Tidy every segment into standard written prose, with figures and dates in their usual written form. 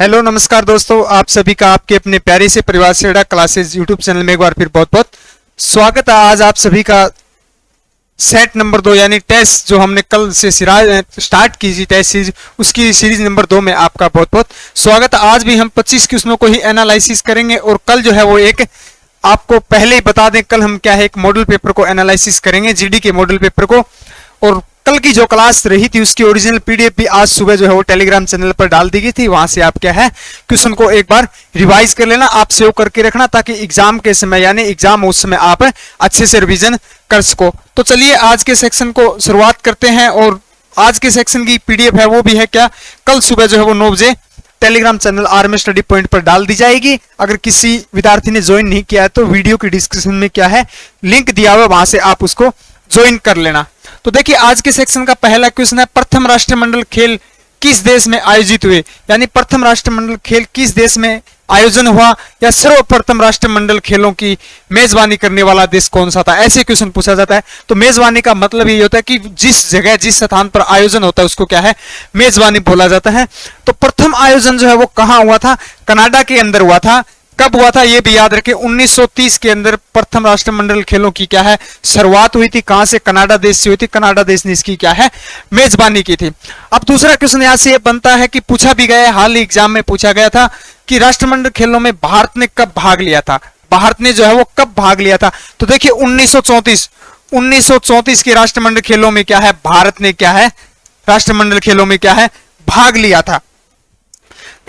Hello नमस्कार दोस्तों, आप सभी का आपके अपने प्यारे से परिवार से क्लासेस यूट्यूब चैनल में एक बार फिर बहुत बहुत स्वागत है। आज आप सभी का सेट नंबर 2 यानी टेस्ट जो हमने कल से स्टार्ट की थी टेस्ट सीरीज, उसकी सीरीज नंबर 2 में आपका बहुत बहुत स्वागत है। आज भी हम 25 क्वेश्चनों को ही एनालिसिस करेंगे और कल जो है वो एक आपको पहले ही बता दें, कल हम क्या है एक मॉडल पेपर को एनालिसिस करेंगे, जीडी के मॉडल पेपर को। और कल की जो क्लास रही थी उसकी ओरिजिनल पीडीएफ भी आज सुबह जो है वो टेलीग्राम चैनल पर डाल दी गई थी। वहां से आप क्या है क्वेश्चन को एक बार रिवाइज कर लेना, आप सेव करके रखना ताकि एग्जाम के समय यानी एग्जाम हो उस समय आप अच्छे से रिवीजन कर सको। तो चलिए आज के सेक्शन को शुरुआत करते हैं। और आज के सेक्शन की पीडीएफ है वो भी है क्या कल सुबह जो है वो 9 बजे Telegram channel RM study point पर डाल दी जाएगी। अगर किसी विद्यार्थी ने ज्वाइन नहीं किया है तो वीडियो की डिस्क्रिप्शन में क्या है लिंक दिया हुआ, वहां से आप उसको ज्वाइन कर लेना। तो देखिए आज के सेक्शन का पहला क्वेश्चन है, प्रथम राष्ट्रमंडल खेल किस देश में आयोजित हुए, यानी प्रथम राष्ट्रमंडल खेल किस देश में आयोजन हुआ या सर्वप्रथम राष्ट्रमंडल खेलों की मेजबानी करने वाला देश कौन सा था, ऐसे क्वेश्चन पूछा जाता है। तो मेजबानी का मतलब ये होता है कि जिस जगह जिस स्थान पर आयोजन होता है उसको क्या है मेजबानी बोला जाता है। तो प्रथम आयोजन जो है वो कहाँ हुआ था, कनाडा के अंदर हुआ था। कब हुआ था ये भी याद रखें, 1930 के अंदर प्रथम राष्ट्रमंडल खेलों की क्या है शुरुआत हुई थी। कहां से, कनाडा देश से हुई थी। कनाडा देश ने इसकी क्या है मेजबानी की थी। अब दूसरा क्वेश्चन यहां से ये बनता है कि पूछा भी गया है, हाल ही एग्जाम में पूछा गया था कि राष्ट्रमंडल खेलों में भारत ने कब भाग लिया था, भारत ने जो है वो कब भाग लिया था। तो देखिए 1934 के राष्ट्रमंडल खेलों में क्या है भारत ने क्या है राष्ट्रमंडल खेलों में क्या है भाग लिया था।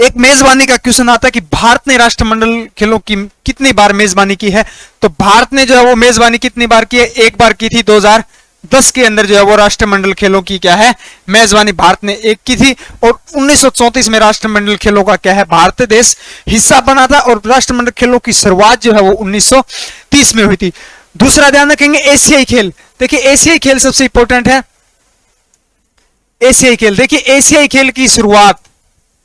एक मेजबानी का क्वेश्चन आता है कि भारत ने राष्ट्रमंडल खेलों की कितनी बार मेजबानी की है। तो भारत ने जो है वो मेजबानी कितनी बार की है, एक बार की थी 2010 के अंदर जो है वो राष्ट्रमंडल खेलों की क्या है मेजबानी भारत ने एक की थी। और 1934 में राष्ट्रमंडल खेलों का क्या है भारत देश हिस्सा बना था और राष्ट्रमंडल खेलों की शुरुआत जो है वो 1930 में हुई थी। दूसरा ध्यान रखेंगे एशियाई खेल। देखिए एशियाई खेल सबसे इंपॉर्टेंट है। एशियाई खेल, देखिए एशियाई खेल की शुरुआत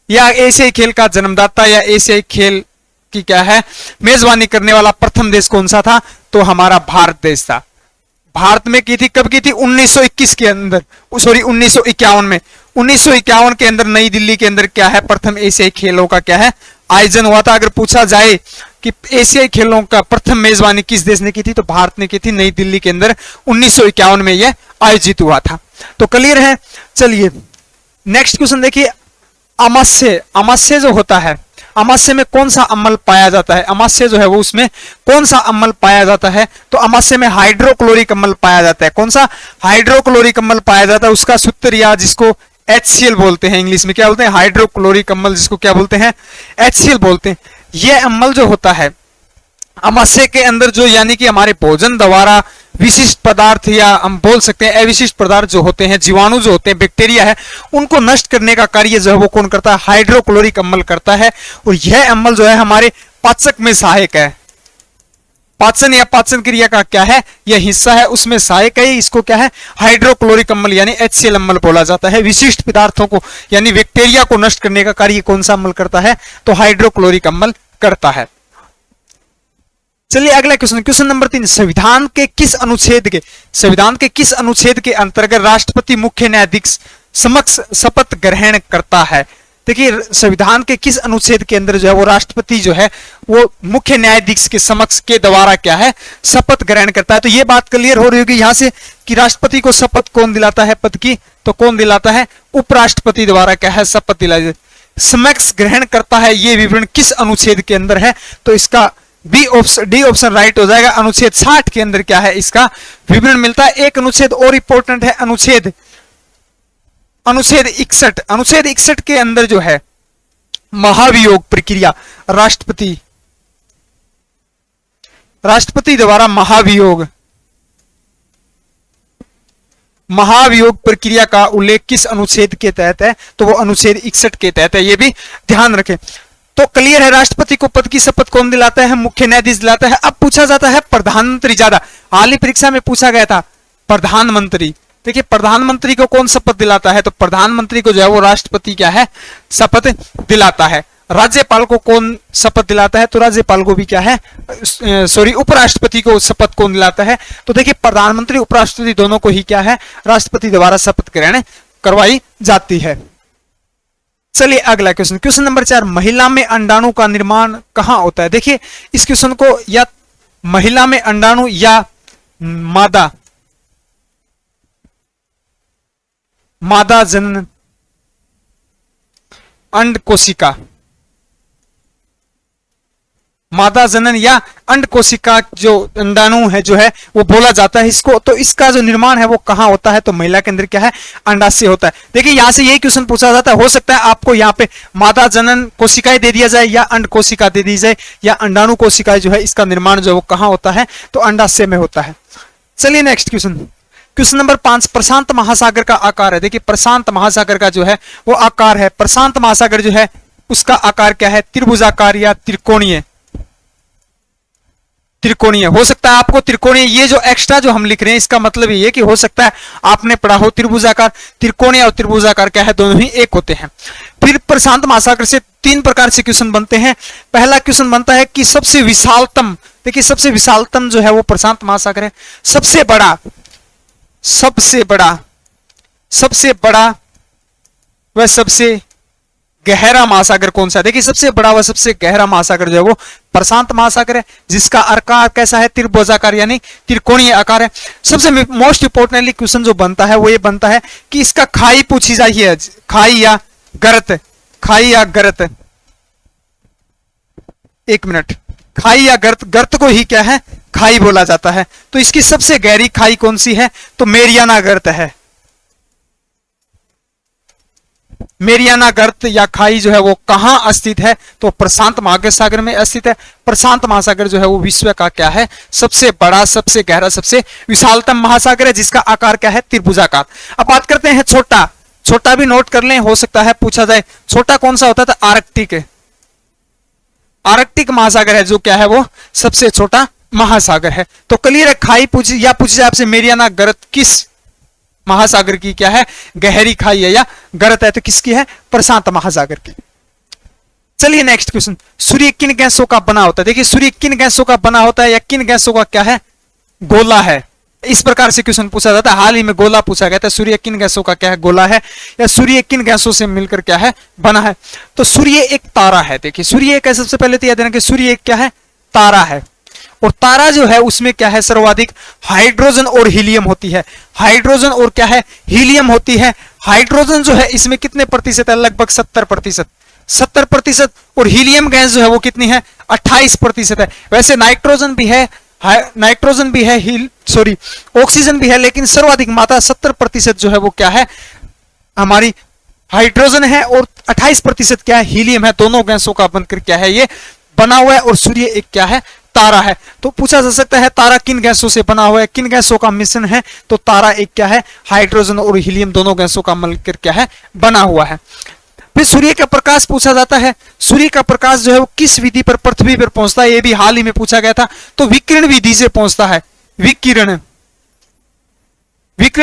या एशियाई खेल का जन्मदाता या एशियाई खेल की क्या है मेजबानी करने वाला प्रथम देश कौन सा था, तो हमारा भारत देश था। भारत में की थी, कब की थी 1921 के अंदर, सॉरी 1951 में। 1951 के अंदर नई दिल्ली के अंदर क्या है प्रथम एशियाई खेलों का क्या है आयोजन हुआ था। अगर पूछा जाए कि एशियाई खेलों का प्रथम मेजबानी किस देश ने की थी, तो भारत ने की थी नई दिल्ली के अंदर 1951 में यह आयोजित हुआ था। तो क्लियर है। चलिए नेक्स्ट क्वेश्चन देखिए, अमास्य, अमास्य जो होता है, अमास्य में कौन सा अम्ल पाया जाता है, अमास्य जो है वो उसमें कौन सा अम्ल पाया जाता है। तो अमास्य में हाइड्रोक्लोरिक अम्ल पाया जाता है। कौन सा हाइड्रोक्लोरिक अम्ल पाया जाता है, उसका सूत्र या जिसको HCl बोलते हैं, इंग्लिश में क्या बोलते हैं हाइड्रोक्लोरिक अम्ल, जिसको क्या बोलते हैं HCl बोलते हैं। यह अम्ल जो होता है अमास्य के अंदर जो यानी कि हमारे भोजन द्वारा विशिष्ट पदार्थ या हम बोल सकते हैं अविशिष्ट पदार्थ जो होते हैं, जीवाणु जो होते हैं, बैक्टीरिया है, उनको नष्ट करने का कार्य जो है वो कौन करता है हाइड्रोक्लोरिक अम्ल करता है। और यह अम्ल जो है हमारे पाचक में सहायक है। पाचन या पाचन क्रिया का क्या है यह हिस्सा है, उसमें सहायक है। इसको क्या है हाइड्रोक्लोरिक अम्ल यानी HCl अम्ल बोला जाता है। विशिष्ट पदार्थों को यानी बैक्टीरिया को नष्ट करने का कार्य कौन सा अम्ल करता है, तो हाइड्रोक्लोरिक अम्ल करता है। चलिए अगला क्वेश्चन, क्वेश्चन नंबर 3, संविधान के किस अनुच्छेद के अंतर्गत राष्ट्रपति मुख्य न्यायाधीश समक्ष शपथ ग्रहण करता है। देखिए संविधान के किस अनुच्छेद के अंदर जो है वो राष्ट्रपति जो है वो मुख्य न्यायाधीश के समक्ष के द्वारा क्या है शपथ ग्रहण करता है। तो ये बात क्लियर हो रही होगी यहां से कि राष्ट्रपति को शपथ कौन दिलाता है पद की, तो कौन दिलाता है उपराष्ट्रपति द्वारा क्या है शपथ दिलाई समक्ष ग्रहण करता है। ये विवरण किस अनुच्छेद के अंदर है, तो इसका डी ऑप्शन राइट हो जाएगा। अनुच्छेद 60 के अंदर क्या है इसका विवरण मिलता है। एक अनुच्छेद और इंपॉर्टेंट है, अनुच्छेद 61। अनुच्छेद 61 के अंदर जो है महाभियोग प्रक्रिया राष्ट्रपति द्वारा महाभियोग प्रक्रिया का उल्लेख किस अनुच्छेद के तहत है, तो वो अनुच्छेद 61 के तहत है। ये भी ध्यान रखें। तो क्लियर है, राष्ट्रपति को पद की शपथ कौन दिलाता है, मुख्य न्यायाधीश दिलाता है। अब पूछा जाता है प्रधानमंत्री, ज्यादा हाल ही परीक्षा में पूछा गया था प्रधानमंत्री। देखिए प्रधानमंत्री को कौन शपथ दिलाता है, तो प्रधानमंत्री को जो है वो राष्ट्रपति क्या है शपथ दिलाता है। राज्यपाल को कौन शपथ दिलाता है, तो राज्यपाल को भी क्या है सॉरी उपराष्ट्रपति को शपथ कौन दिलाता है। तो देखिए प्रधानमंत्री उपराष्ट्रपति दोनों को ही क्या है राष्ट्रपति द्वारा शपथ ग्रहण करवाई जाती है। चलिए अगला क्वेश्चन, क्वेश्चन नंबर 4, महिला में अंडाणु का निर्माण कहाँ होता है? देखिए इस क्वेश्चन को या महिला में अंडाणु या मादा जनन अंड कोशिका, मादा जनन या अंड कोशिका जो अंडाणु है जो है वो बोला जाता है इसको। तो इसका जो निर्माण है वो कहां होता है? तो महिला के अंदर क्या है? अंडाशय होता है। देखिए यहां से यही क्वेश्चन पूछा जाता है, हो सकता है आपको यहाँ पे मादा जनन कोशिकाएं दे दिया जाए या अंड कोशिका दे दी जाए या अंडाणु कोशिकाएं जो है इसका निर्माण जो है वो कहां होता है? तो अंडाशय में होता है। चलिए नेक्स्ट क्वेश्चन, क्वेश्चन नंबर 5, प्रशांत महासागर का आकार है। देखिए प्रशांत महासागर का जो है वो आकार है, प्रशांत महासागर जो है उसका आकार क्या है? त्रिभुजाकार या त्रिकोणीय? त्रिकोणीय हो सकता है आपको त्रिकोणीय, ये जो एक्स्ट्रा जो हम लिख रहे हैं इसका मतलब ये कि हो सकता है आपने पढ़ा हो त्रिभुजाकार। त्रिकोणीय और त्रिभुजाकार क्या है? दोनों ही एक होते हैं। फिर प्रशांत महासागर से 3 प्रकार से क्वेश्चन बनते हैं। पहला क्वेश्चन बनता है कि सबसे विशालतम, देखिए सबसे विशालतम जो है वो प्रशांत महासागर है। सबसे बड़ा वह सबसे गहरा महासागर कौन सा है? देखिए सबसे बड़ा व सबसे गहरा महासागर जो है वो प्रशांत महासागर है, जिसका आकार कैसा है? त्रिभुजाकार यानी त्रिकोणीय आकार है। सबसे मोस्ट इंपोर्टेंटली क्वेश्चन जो बनता है वो ये बनता है कि इसका खाई पूछी जाइए, खाई या गर्त, खाई या गर्त, एक मिनट, खाई या गर्त, गर्त को ही क्या है? खाई बोला जाता है। तो इसकी सबसे गहरी खाई कौन सी है? तो मेरियाना गर्त है। मेरियाना गर्त या खाई जो है वो कहां स्थित है? तो प्रशांत महासागर में स्थित है। प्रशांत महासागर जो है वो विश्व का क्या है? सबसे बड़ा, सबसे गहरा, सबसे विशालतम महासागर है, जिसका आकार क्या है? त्रिभुजाकार। अब बात करते हैं छोटा, छोटा भी नोट कर लें, हो सकता है पूछा जाए। छोटा कौन सा होता था? आर्कटिक, आर्कटिक महासागर है जो क्या है? वो सबसे छोटा महासागर है। तो क्लियर है, खाई पूछी या पूछी जाए आपसे मेरियाना गर्त किस महासागर की क्या है? गहरी खाई है या गर्त है, तो किसकी है? प्रशांत महासागर की। चलिए नेक्स्ट क्वेश्चन, सूर्य किन गैसों का बना होता है? देखिए सूर्य किन गैसों का बना होता है या किन गैसों का क्या है? गोला है। इस प्रकार से क्वेश्चन पूछा जाता है, हाल ही में गोला पूछा गया था, सूर्य किन गैसों का क्या है? गोला है, या सूर्य किन गैसों से मिलकर क्या है? बना है। तो सूर्य एक तारा है। देखिए सूर्य एक है, सबसे पहले तो याद देना कि सूर्य एक क्या है? तारा है। और तारा जो है उसमें क्या है? सर्वाधिक हाइड्रोजन और हीलियम होती है। हाइड्रोजन और क्या है? हीलियम होती है। हाइड्रोजन जो है इसमें कितने प्रतिशत है? लगभग 70%, 70%। और हीलियम गैस जो है वो कितनी है? 28% है। वैसे नाइट्रोजन भी है, नाइट्रोजन भी है, ऑक्सीजन भी है, लेकिन सर्वाधिक मात्रा 70% जो है वो क्या है? हमारी हाइड्रोजन है और 28% क्या है? हीलियम है। दोनों गैसों का बनकर क्या है? ये बना हुआ है। और सूर्य एक क्या है? तारा है। तो पूछा जा सकता है तारा किन गैसों से बना हुआ है? किन गैसों का मिश्रण है? तो तारा एक क्या है? हाइड्रोजन और हीलियम दोनों गैसों का मिलकर क्या है? बना हुआ है। फिर सूर्य का प्रकाश पूछा जाता है। सूर्य का प्रकाश जो है वो किस विधि पर पृथ्वी पर पहुंचता है? ये भी हाल ही में पूछा गया था। तो विकिरण विधि से पहुंचता है। विकिरण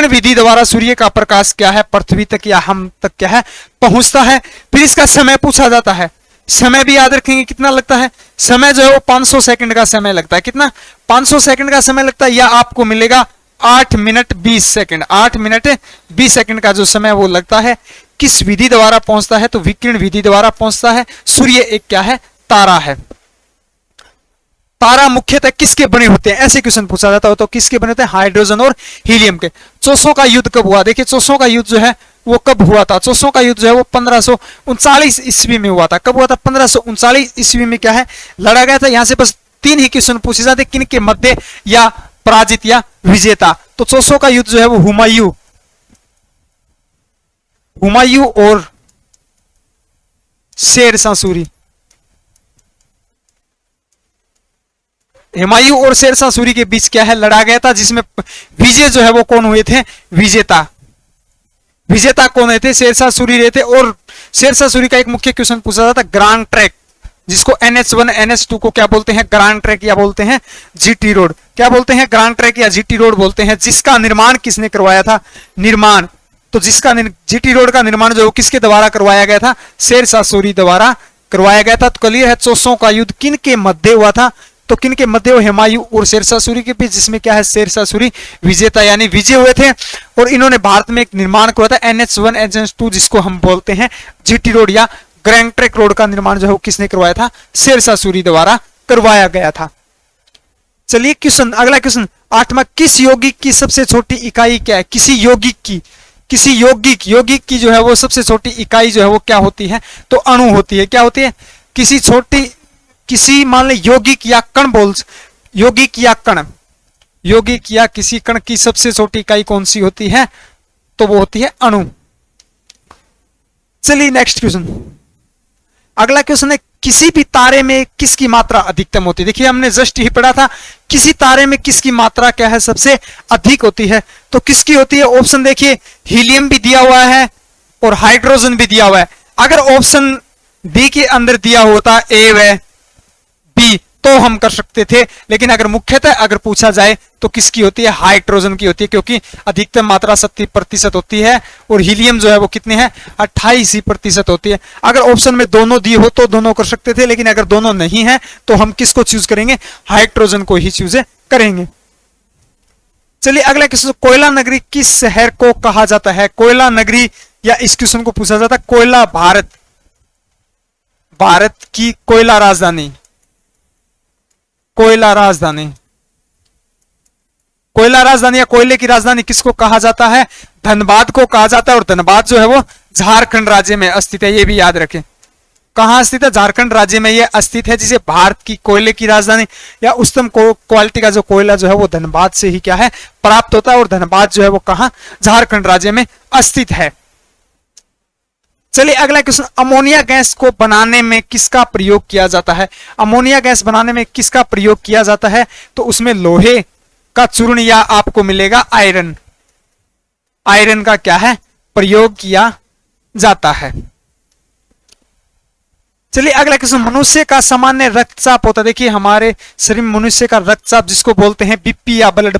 विधि द्वारा सूर्य का प्रकाश क्या है? पृथ्वी तक या हम तक क्या है? पहुंचता है। फिर इसका समय पूछा जाता है। समय भी याद रखेंगे कितना लगता है? समय जो है वो 500 सेकंड का समय लगता है। कितना? 500 सेकंड का समय लगता है, या आपको मिलेगा 8 मिनट 20 सेकंड। 8 मिनट 20 सेकंड का जो समय वो लगता है। किस विधि द्वारा पहुंचता है? तो विकिरण विधि द्वारा पहुंचता है। सूर्य एक क्या है? तारा है। तारा मुख्यतः किसके बने होते हैं? ऐसे क्वेश्चन पूछा जाता हो तो किसके बने होते हैं? हाइड्रोजन और हीलियम के। चौसों का युद्ध कब हुआ? देखिए चौसों का युद्ध जो है वो कब हुआ था? चौसों का युद्ध जो है वो 1539 ईस्वी में हुआ था। कब हुआ था? 1539 ईस्वी में क्या है? लड़ा गया था। यहां से बस 3 ही क्वेश्चन पूछे जाते, किन के मध्य या पराजित या विजेता। तो चौसों का युद्ध जो है वो हुमायूं और शेरशाह सूरी, हुमायूं और शेरशाह सूरी के बीच क्या है? लड़ा गया था, जिसमें विजय जो है वो कौन हुए थे? विजेता। विजेता कौन रहे थे? शेरशाह सूरी रहे थे। और शेरशाह सूरी का एक मुख्य क्वेश्चन पूछा जाता था, ग्रांड ट्रैक, जिसको NH1 NH2 को क्या बोलते हैं? ग्रांड ट्रैक या बोलते हैं GT रोड। क्या बोलते हैं? ग्रांड ट्रैक या GT रोड बोलते हैं। जिसका निर्माण किसने करवाया था? निर्माण, तो जिसका GT रोड का निर्माण जो किसके द्वारा करवाया गया था? शेरशाह सूरी द्वारा करवाया गया था। तो क्लियर है, चौसों का युद्ध किन के मध्य हुआ था? तो किनके मध्य? हुमायूं और शेरशाह सूरी के बीच, जिसमें क्या है शेरशाह सूरी विजेता यानी विजय हुए थे। और इन्होंने भारत में एक निर्माण किया था NH1 NH2 जिसको हम बोलते हैं GT रोड या ग्रैंड ट्रैंक रोड का निर्माण जो है वो किसने करवाया था? शेरशाह सूरी द्वारा करवाया गया था। चलिए क्वेश्चन, अगला क्वेश्चन 8वां, किस यौगिक की सबसे छोटी इकाई क्या है? किसी यौगिक की जो है वो सबसे छोटी इकाई जो है वो क्या होती है? तो अणु होती है। क्या होती है? किसी मान ले यौगिक या कण यौगिक या किसी कण की सबसे छोटी इकाई कौन सी होती है? तो वो होती है अणु। चलिए नेक्स्ट क्वेश्चन, अगला क्वेश्चन है किसी भी तारे में किसकी मात्रा अधिकतम होती है? देखिए हमने जस्ट ही पढ़ा था किसी तारे में किसकी मात्रा क्या है? सबसे अधिक होती है। तो किसकी होती है? ऑप्शन देखिए, हीलियम भी दिया हुआ है और हाइड्रोजन भी दिया हुआ है। अगर ऑप्शन डी के अंदर दिया होता ए व बी तो हम कर सकते थे, लेकिन अगर मुख्यतः अगर पूछा जाए तो किसकी होती है? हाइड्रोजन की होती है, क्योंकि अधिकतम मात्रा 70% होती है और हीलियम जो है वो कितने हैं? 28% होती है। अगर ऑप्शन में दोनों दिए हो तो दोनों कर सकते थे, लेकिन अगर दोनों नहीं है तो हम किसको चूज करेंगे? हाइड्रोजन को ही चूज करेंगे। चलिए अगला क्वेश्चन, कोयला नगरी किस शहर को कहा जाता है? कोयला नगरी, या इस क्वेश्चन को पूछा जाता है कोयला भारत की कोयला राजधानी या कोयले की राजधानी किसको कहा जाता है? धनबाद को कहा जाता है। और धनबाद जो है वो झारखंड राज्य में स्थित है, ये भी याद रखें। कहां स्थित है? झारखंड राज्य में ये स्थित है, जिसे भारत की कोयले की राजधानी या उच्चतम क्वालिटी का जो कोयला जो है वो धनबाद से ही क्या है? प्राप्त होता है। और धनबाद जो है वो कहां? झारखंड राज्य में स्थित है। चलिए अगला क्वेश्चन, अमोनिया गैस को बनाने में किसका प्रयोग किया जाता है? अमोनिया गैस बनाने में किसका प्रयोग किया जाता है? तो उसमें लोहे का चूर्ण या आपको मिलेगा आयरन का क्या है? प्रयोग किया जाता है। चलिए अगला क्वेश्चन, मनुष्य का सामान्य रक्तचाप होता है। देखिए हमारे शरीर में मनुष्य का रक्तचाप जिसको बोलते हैं बीपी या ब्लड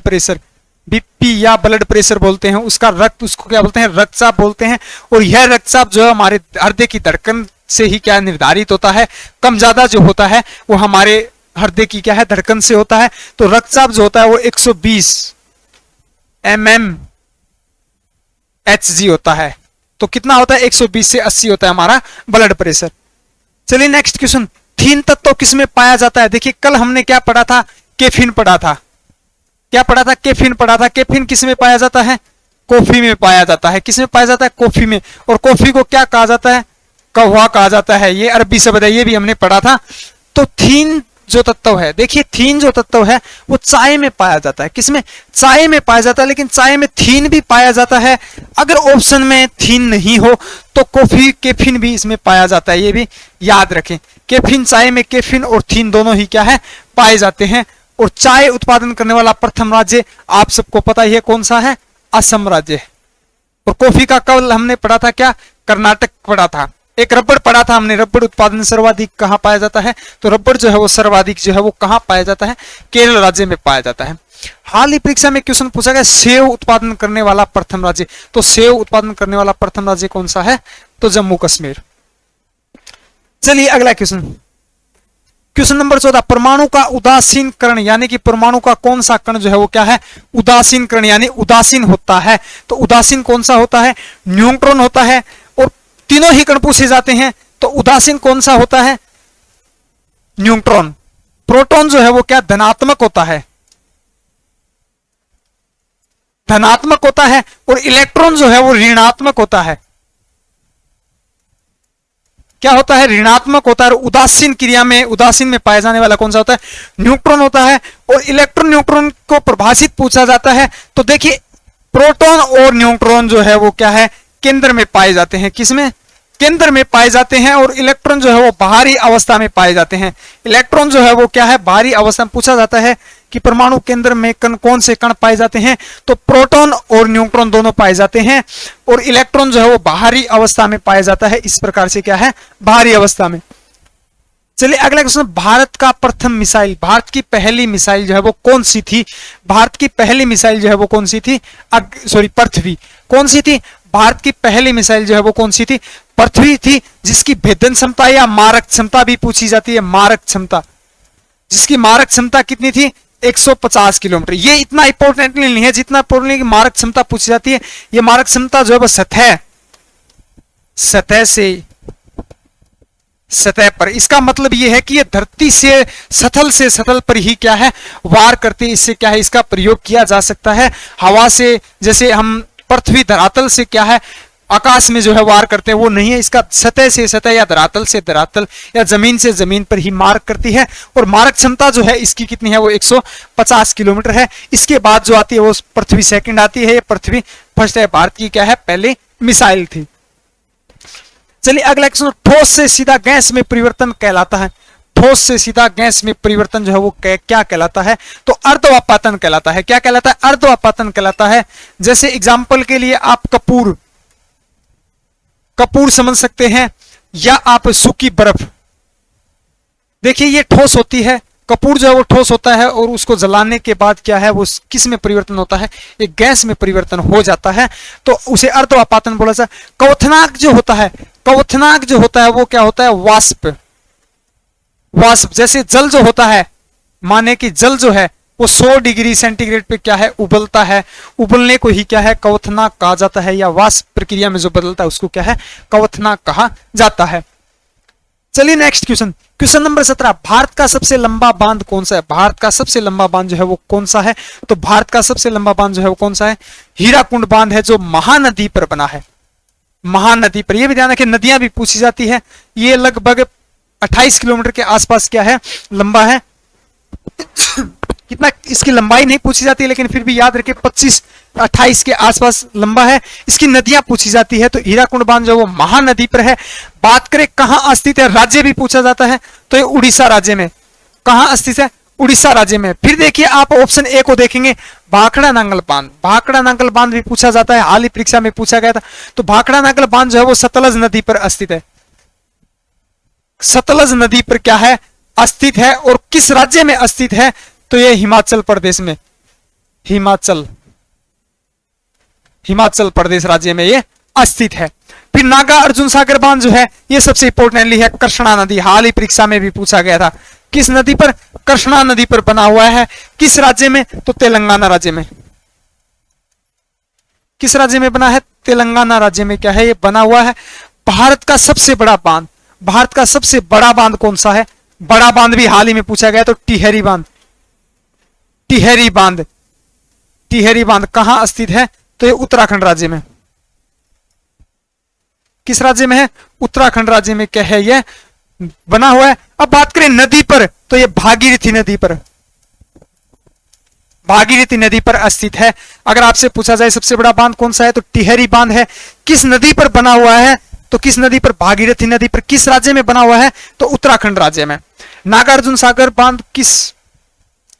प्रेशर बोलते हैं, उसको क्या बोलते हैं? रक्तचाप बोलते हैं। और यह रक्तचाप जो है हमारे हृदय की धड़कन से ही क्या निर्धारित होता है। कम ज्यादा जो होता है वो हमारे हृदय की क्या है? धड़कन से होता है। तो रक्तचाप जो होता है वो 120 mmHg होता है। तो कितना होता है? 120 से 80 होता है हमारा ब्लड प्रेशर। चलिए नेक्स्ट क्वेश्चन, तीन तत्व किसमें पाया जाता है? देखिए कल हमने क्या पढ़ा था? कैफीन पढ़ा था। कैफीन किसमें पाया जाता है? कॉफी में पाया जाता है। किसमें पाया जाता है? कॉफी में। और कॉफी को क्या कहा जाता है? कहवा कहा जाता है। ये अरबी शब्द है, ये भी हमने पढ़ा था। तो थीन जो तत्व है, देखिए थीन जो तत्व है वो चाय में पाया जाता है। किसमें? चाय में पाया जाता है, लेकिन चाय में थीन भी पाया जाता है। अगर ऑप्शन में थीन नहीं हो तो कॉफी कैफीन भी इसमें पाया जाता है, ये भी याद रखें। कैफीन, चाय में कैफीन और थीन दोनों ही क्या है? पाए जाते हैं। और चाय उत्पादन करने वाला प्रथम राज्य आप सबको पता ही है कौन सा है? असम राज्य। और कॉफी का कल हमने पढ़ा था क्या? कर्नाटक पढ़ा था। एक रबड़ पढ़ा था हमने, रबड़ उत्पादन सर्वाधिक कहां पाया जाता है? तो रबड़ जो है वो सर्वाधिक जो है वो कहां पाया जाता है? केरल राज्य में पाया जाता है। हाल ही परीक्षा में क्वेश्चन पूछा गया सेव उत्पादन करने वाला प्रथम राज्य। तो सेव उत्पादन करने वाला प्रथम राज्य कौन सा है? तो जम्मू कश्मीर। चलिए अगला क्वेश्चन नंबर 14, परमाणु का उदासीन कण, यानी कि परमाणु का कौन सा कण जो है वो क्या है? उदासीन कण यानी उदासीन होता है। तो उदासीन कौन सा होता है? न्यूट्रॉन होता है। और तीनों ही कण पूछे जाते हैं, तो उदासीन कौन सा होता है? न्यूट्रॉन। प्रोटॉन जो है वो क्या? धनात्मक होता है, और इलेक्ट्रॉन जो है वो ऋणात्मक होता है। क्या होता है? ऋणात्मक होता है। और उदासीन में पाया जाने वाला कौन सा होता है? न्यूट्रॉन होता है। और इलेक्ट्रॉन न्यूट्रॉन को परिभाषित पूछा जाता है, तो देखिए प्रोटॉन और न्यूट्रॉन जो है वो क्या है? केंद्र में पाए जाते हैं। किसमें? केंद्र में पाए जाते हैं। और इलेक्ट्रॉन जो है वो बाहरी अवस्था में पाए जाते हैं। इलेक्ट्रॉन जो है वो क्या है? बाहरी अवस्था में। पूछा जाता है कि परमाणु केंद्र में कौन से कण पाए जाते हैं? तो प्रोटॉन और न्यूट्रॉन दोनों पाए जाते हैं। और इलेक्ट्रॉन जो है वो बाहरी अवस्था में पाया जाता है। इस प्रकार से क्या है? बाहरी अवस्था में। चलिए अगला क्वेश्चन, भारत का प्रथम मिसाइल, भारत की पहली मिसाइल जो है वो कौन सी थी? भारत की पहली मिसाइल जो है वो कौन सी थी? पृथ्वी। कौन सी थी? भारत की पहली मिसाइल जो है वो कौन सी थी? पृथ्वी थी, जिसकी भेदन क्षमता या मारक क्षमता भी पूछी जाती है। मारक क्षमता, जिसकी मारक क्षमता कितनी थी 150 किलोमीटर। ये इतना इंपॉर्टेंट नहीं है जितना इंपॉर्टेंट मारक क्षमता पूछी जाती है। ये मारक क्षमता जो है वो सतह पर, इसका मतलब ये है कि ये धरती से सतल पर ही क्या है वार करती है। इससे क्या है इसका प्रयोग किया जा सकता है। हवा से, जैसे हम पृथ्वी धरातल से क्या है आकाश में जो है वार करते हैं, वो नहीं है। इसका सतह से सतह या धरातल से धरातल या जमीन से जमीन पर ही मार करती है। और मारक क्षमता जो है इसकी कितनी है वो 150 किलोमीटर है। इसके बाद जो आती है वो पृथ्वी सेकंड आती है। पृथ्वी फर्स्ट है। भारत की क्या है पहली मिसाइल थी। चलिए अगला क्वेश्चन, ठोस से सीधा गैस में परिवर्तन कहलाता है। ठोस से सीधा गैस में परिवर्तन जो है वो क्या कहलाता है? तो अर्धवापातन कहलाता है। क्या कहलाता है? अर्धवापातन कहलाता है। जैसे एग्जाम्पल के लिए आप कपूर समझ सकते हैं, या आप सूखी बर्फ। देखिए ये ठोस होती है, कपूर जो है वो ठोस होता है और उसको जलाने के बाद क्या है वो किस में परिवर्तन होता है? एक गैस में परिवर्तन हो जाता है, तो उसे अर्धवापातन बोला जाता है। क्वथनांक जो होता है वो क्या होता है? वाष्प। जैसे जल जो होता है, माने कि जल जो है वो 100 डिग्री सेंटीग्रेड पे क्या है उबलता है। उबलने को ही क्या है क्वथनांक कहा जाता है, या वाष्प प्रक्रिया में जो बदलता है उसको क्या है क्वथनांक कहा जाता है। चलिए नेक्स्ट क्वेश्चन नंबर 17, भारत का सबसे लंबा बांध कौन सा है? भारत का सबसे लंबा बांध जो है वो कौन सा है? तो भारत का सबसे लंबा बांध जो है वो कौन सा है? हीराकुंड बांध है, जो महानदी पर बना है। महानदी पर, यह भी ध्यान रखें नदियां भी पूछी जाती है। ये लगभग 28 किलोमीटर के आसपास क्या है लंबा है। कितना इसकी लंबाई नहीं पूछी जाती, लेकिन फिर भी याद रखें 25-28 के आसपास लंबा है। इसकी नदियां पूछी जाती है, तो हीराकुंड बांध जो वो महानदी पर है। बात करें कहां स्थित है, राज्य भी पूछा जाता है, तो ये उड़ीसा राज्य में। कहां स्थित है? उड़ीसा राज्य में। फिर देखिए आप ऑप्शन ए को देखेंगे, भाखड़ा नांगल बांध। भाखड़ा नांगल बांध भी पूछा जाता है, हाल ही परीक्षा में पूछा गया था। तो भाखड़ा नांगल बांध जो है वो सतलज नदी पर स्थित है। सतलज नदी पर क्या है स्थित है, और किस राज्य में स्थित है? तो ये हिमाचल प्रदेश में, हिमाचल प्रदेश राज्य में ये स्थित है। फिर नागा अर्जुन सागर बांध जो है ये सबसे इंपॉर्टेंटली है कृष्णा नदी। हाल ही परीक्षा में भी पूछा गया था, किस नदी पर? कृष्णा नदी पर बना हुआ है। किस राज्य में? तो तेलंगाना राज्य में। किस राज्य में बना है? तेलंगाना राज्य में क्या है ये बना हुआ है। भारत का सबसे बड़ा बांध, भारत का सबसे बड़ा बांध कौन सा है? बड़ा बांध भी हाल ही में पूछा गया, तो टिहरी बांध। टिहरी बांध कहां स्थित है? तो ये उत्तराखंड राज्य में। किस राज्य में है? उत्तराखंड राज्य में क्या है ये बना हुआ है। अब बात करें नदी पर, तो ये भागीरथी नदी पर स्थित है। अगर आपसे पूछा जाए सबसे बड़ा बांध कौन सा है, तो टिहरी बांध है। किस नदी पर बना हुआ है? तो किस नदी पर? भागीरथी नदी पर। किस राज्य में बना हुआ है? तो उत्तराखंड राज्य में। नागार्जुन सागर बांध किस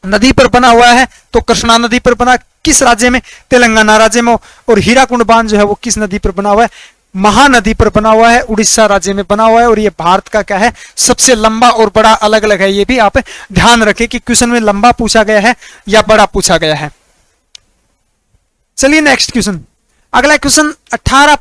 नदी पर बना हुआ है? तो कृष्णा नदी पर बना। किस राज्य में? तेलंगाना राज्य में। और हीराकुंड बांध जो है वो किस नदी पर बना हुआ है? महानदी पर बना हुआ है, उड़ीसा राज्य में बना हुआ है। और ये भारत का क्या है सबसे लंबा और बड़ा अलग अलग है। ये भी आप ध्यान रखें कि क्वेश्चन में लंबा पूछा गया है या बड़ा पूछा गया है। चलिए नेक्स्ट क्वेश्चन, अगला क्वेश्चन 18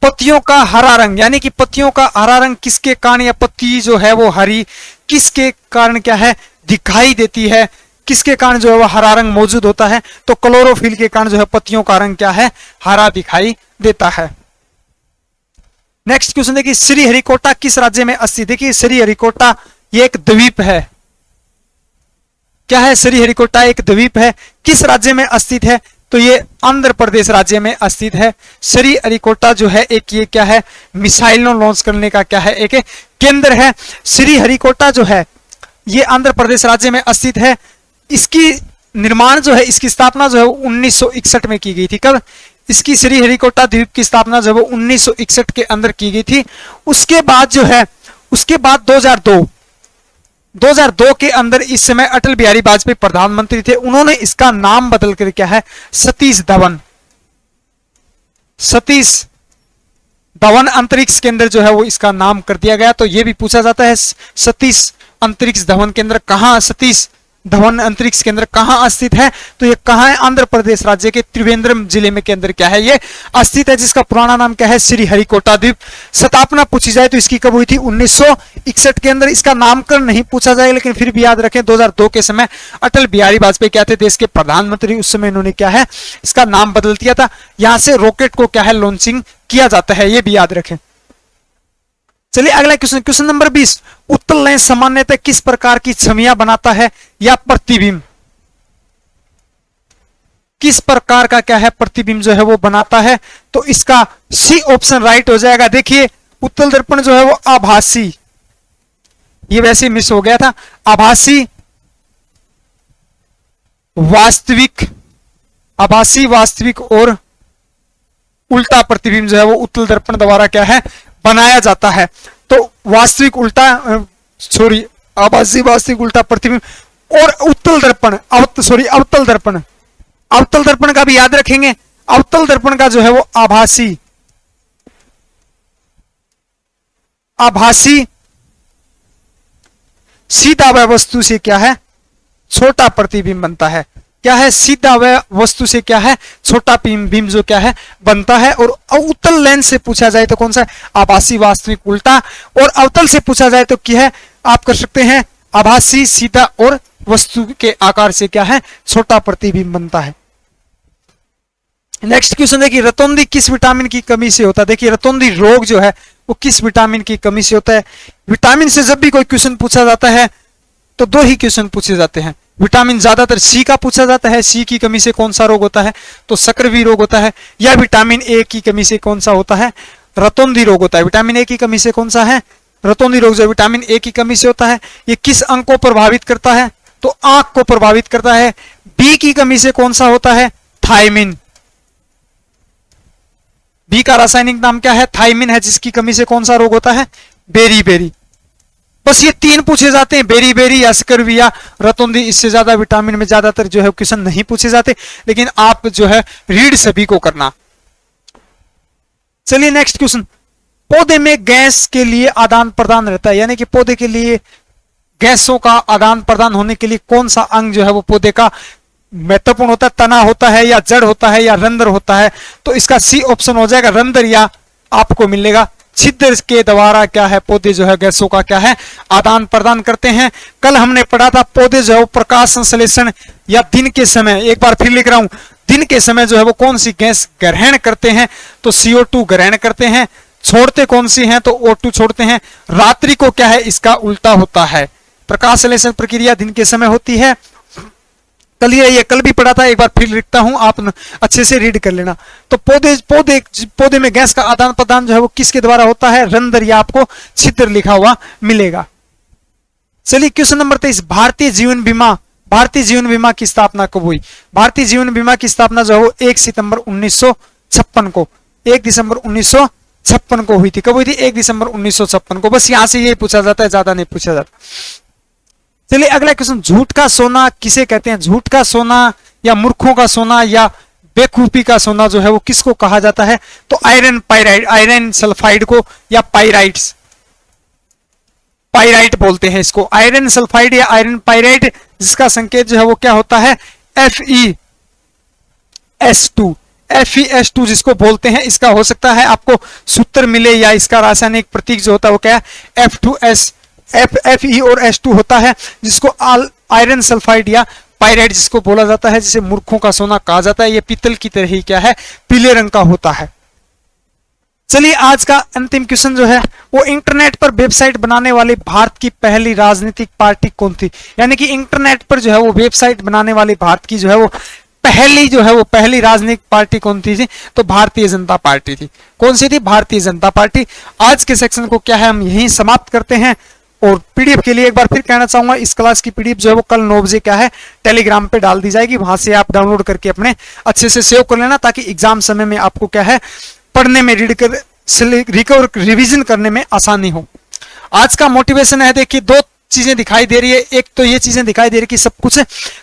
पत्तियों का हरा रंग, यानी कि पत्तियों का हरा रंग किसके कारण, या पत्ती जो है वो हरी किसके कारण क्या है दिखाई देती है? किसके कारण जो है वो हरा रंग मौजूद होता है? तो क्लोरोफिल के कारण जो है पत्तियों का रंग क्या है हरा दिखाई देता है। नेक्स्ट क्वेश्चन देखिए, श्रीहरिकोटा किस राज्य में स्थित? देखिए श्रीहरिकोटा ये एक द्वीप है। क्या है? श्रीहरिकोटा एक द्वीप है। किस राज्य में स्थित है? तो ये आंध्र प्रदेश राज्य में स्थित है। श्रीहरिकोटा जो है एक ये क्या है मिसाइल लॉन्च करने का क्या है एक केंद्र है। श्रीहरिकोटा जो है ये आंध्र प्रदेश राज्य में स्थित है। इसकी निर्माण जो है, इसकी स्थापना जो है 1961 में की गई थी। कब? इसकी श्रीहरिकोटा द्वीप की स्थापना जो है 1961 के अंदर की गई थी। उसके बाद जो है, उसके बाद 2002 के अंदर इस समय अटल बिहारी वाजपेयी प्रधानमंत्री थे। उन्होंने इसका नाम बदल कर क्या है सतीश धवन अंतरिक्ष केंद्र जो है वो इसका नाम कर दिया गया। तो ये भी पूछा जाता है सतीश अंतरिक्ष धवन केंद्र कहां, सतीश धवन अंतरिक्ष केंद्र कहाँ स्थित है? तो ये कहाँ है? आंध्र प्रदेश राज्य के त्रिवेंद्रम जिले में के अंदर क्या है ये स्थित है, जिसका पुराना नाम क्या है? श्री हरिकोटा द्वीप। स्थापना पूछी जाए तो इसकी कब हुई थी? 1961 के अंदर। इसका नामकरण नहीं पूछा जाएगा, लेकिन फिर भी याद रखें 2002 के समय अटल बिहारी वाजपेयी क्या थे? देश के प्रधानमंत्री। उस समय इन्होंने क्या है इसका नाम बदल दिया था। यहां से रॉकेट को क्या है लॉन्चिंग किया जाता है, ये भी याद रखें। चलिए अगला क्वेश्चन, क्वेश्चन नंबर 20। उत्तल लेंस सामान्यतः किस प्रकार की छवियां बनाता है या प्रतिबिंब? किस प्रकार का क्या है प्रतिबिंब जो है वो बनाता है? तो इसका सी ऑप्शन राइट हो जाएगा। देखिए उत्तल दर्पण जो है वो आभासी, ये वैसे मिस हो गया था, आभासी वास्तविक, आभासी वास्तविक और उल्टा प्रतिबिंब जो है वो उत्तल दर्पण द्वारा क्या है बनाया जाता है। तो वास्तविक उल्टा सॉरी आभासी वास्तविक उल्टा प्रतिबिंब और उत्तल दर्पण अवतल दर्पण, अवतल दर्पण का भी याद रखेंगे। अवतल दर्पण का जो है वो आभासी सीधा वह वस्तु से क्या है छोटा प्रतिबिंब बनता है। क्या है? सीधा वह वस्तु से क्या है छोटा बिंब जो क्या है बनता है। और उत्तल लेंस से पूछा जाए तो कौन सा? आभासी वास्तविक उल्टा। और अवतल से पूछा जाए तो क्या है आप कर सकते हैं आभासी सीधा और वस्तु के आकार से क्या है छोटा प्रतिबिंब बनता है। नेक्स्ट क्वेश्चन देखिए, रतौंधी किस विटामिन की कमी से होता है? देखिए रतौंधी रोग जो है वो किस विटामिन की कमी से होता है? विटामिन से जब भी कोई क्वेश्चन पूछा जाता है तो दो ही क्वेश्चन पूछे जाते हैं। विटामिन ज्यादातर सी का पूछा जाता है, सी की कमी से कौन सा रोग होता है? तो सक्रिय रोग होता है। या विटामिन ए की कमी से कौन सा होता है? रतौंधी रोग होता है। विटामिन ए की कमी से कौन सा है? रतौंधी रोग जो विटामिन ए की कमी से होता है। ये किस अंग को प्रभावित करता है? तो आंख को प्रभावित करता है। बी की कमी से कौन सा होता है? थायमिन। बी का रासायनिक नाम क्या है? थायमिन है, जिसकी कमी से कौन सा रोग होता है? बेरी। बस ये तीन पूछे जाते हैं, बेरी या स्कर्वी या रतौंधी। इससे ज्यादा विटामिन में ज्यादातर जो है क्वेश्चन नहीं पूछे जाते, लेकिन आप जो है रीड सभी को करना। चलिए नेक्स्ट क्वेश्चन, पौधे में गैस के लिए आदान प्रदान रहता है, यानी कि पौधे के लिए गैसों का आदान प्रदान होने के लिए कौन सा अंग जो है वो पौधे का महत्वपूर्ण होता है? तना होता है या जड़ होता है या रंध्र होता है? तो इसका सी ऑप्शन हो जाएगा रंध्र, या आपको मिलेगा छिद्र के द्वारा क्या है पौधे जो है गैसों का क्या है आदान प्रदान करते हैं। कल हमने पढ़ा था पौधे जो है वो प्रकाश संश्लेषण या दिन के समय, एक बार फिर लिख रहा हूं, दिन के समय जो है वो कौन सी गैस ग्रहण करते हैं? तो CO2 ग्रहण करते हैं। छोड़ते कौन सी हैं? तो O2 छोड़ते हैं। रात्रि को क्या है इसका उल्टा होता है। प्रकाश संश्लेषण प्रक्रिया दिन के समय होती है। ये कल भी पढ़ा था, एक बार फिर लिखता हूं, आप अच्छे से रीड कर लेना। तो पौधे में गैस का आदान प्रदान जो है वो किसके द्वारा होता है? रंध्र, या आपको छिद्र लिखा हुआ मिलेगा। चलिए क्वेश्चन नंबर 23, भारतीय जीवन बीमा की स्थापना कब हुई? भारतीय जीवन बीमा की स्थापना जो है वो 1 सितंबर 1956 को, 1 दिसंबर 1956 को हुई थी। कब हुई थी? 1 दिसंबर 1956 को। बस यहां से ये पूछा जाता है, ज्यादा नहीं पूछा जाता। चलिए अगला क्वेश्चन, झूठ का सोना किसे कहते हैं? झूठ का सोना या मूर्खों का सोना या बेवकूफी का सोना जो है वो किसको कहा जाता है? तो आयरन पाइराइड, आयरन सल्फाइड को, या पाइराइट बोलते हैं इसको। आयरन सल्फाइड या आयरन पाइराइट, जिसका संकेत जो है वो क्या होता है? FeS2 जिसको बोलते हैं। इसका हो सकता है आपको सूत्र मिले, या इसका रासायनिक प्रतीक जो होता है वो क्या है? Fe और S2 होता है, जिसको आयरन सल्फाइड या पाइराइट जिसको बोला जाता है, जिसे मूर्खों का सोना कहा जाता है। ये पीतल की तरह ही क्या है पीले रंग का होता है। चलिए आज का अंतिम क्वेश्चन जो है वो, इंटरनेट पर वेबसाइट बनाने वाली भारत की पहली राजनीतिक पार्टी कौन थी? यानी कि इंटरनेट पर जो है वो वेबसाइट बनाने वाली भारत की जो है वो पहली राजनीतिक पार्टी कौन थी? तो भारतीय जनता पार्टी थी। कौन सी थी? भारतीय जनता पार्टी। आज के सेक्शन को क्या है हम यहीं समाप्त करते हैं। और पीडीएफ के लिए एक बार फिर कहना चाहूंगा, इस क्लास की पीडीएफ जो है वो कल 9 बजे क्या है टेलीग्राम पे डाल दी जाएगी। वहां से आप डाउनलोड करके अपने अच्छे से सेव कर लेना, ताकि एग्जाम समय में आपको क्या है पढ़ने में, रीड कर रिकवर रिवीजन करने में आसानी हो। आज का मोटिवेशन है, देखिए 2 चीजें दिखाई दे रही है। एक तो ये चीजें दिखाई दे रही है कि सब कुछ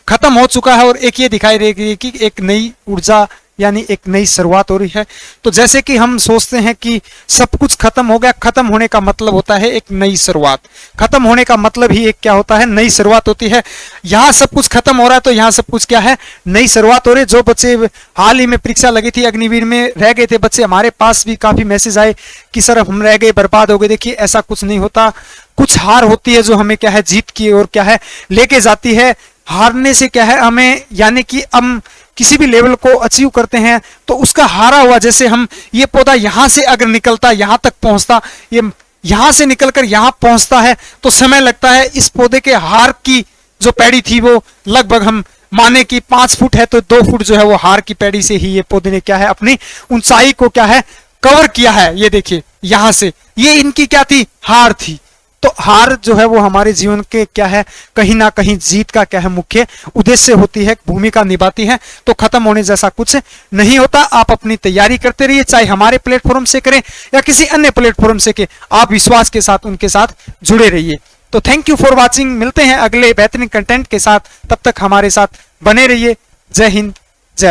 खत्म हो चुका है, और एक ये दिखाई दे रही है कि एक नई ऊर्जा यानी एक नई शुरुआत हो रही है। तो जैसे कि हम सोचते हैं कि सब कुछ खत्म हो गया, खत्म होने का मतलब होता है एक नई शुरुआत। खत्म होने का मतलब ही एक क्या होता है, नई शुरुआत होती है। यहाँ सब कुछ खत्म हो रहा है तो यहाँ सब कुछ क्या है, नई शुरुआत हो रही है। जो बच्चे हाल ही में परीक्षा लगी थी अग्निवीर में, रह गए थे बच्चे, हमारे पास भी काफी मैसेज आए कि सर हम रह गए, बर्बाद हो गए। देखिए ऐसा कुछ नहीं होता। कुछ हार होती है जो हमें क्या है, जीत की ओर क्या है लेके जाती है। हारने से क्या है हमें, यानी कि हम किसी भी लेवल को अचीव करते हैं तो उसका हारा हुआ, जैसे हम ये पौधा यहां से अगर निकलता, यहां तक पहुंचता, ये यहां से निकलकर यहां पहुंचता है तो समय लगता है। इस पौधे के हार की जो पैड़ी थी वो लगभग हम माने कि 5 फुट है तो 2 फुट जो है वो हार की पैड़ी से ही ये पौधे ने क्या है अपनी ऊंचाई को क्या है कवर किया है। ये देखिए यहां से ये इनकी क्या थी, हार थी। तो हार जो है वो हमारे जीवन के क्या है, कहीं ना कहीं जीत का क्या है मुख्य उद्देश्य होती है, भूमिका निभाती है। तो खत्म होने जैसा कुछ नहीं होता। आप अपनी तैयारी करते रहिए, चाहे हमारे प्लेटफॉर्म से करें या किसी अन्य प्लेटफॉर्म से के, आप विश्वास के साथ उनके साथ जुड़े रहिए। तो थैंक यू फॉर वॉचिंग। मिलते हैं अगले बेहतरीन कंटेंट के साथ, तब तक हमारे साथ बने रहिए। जय हिंद,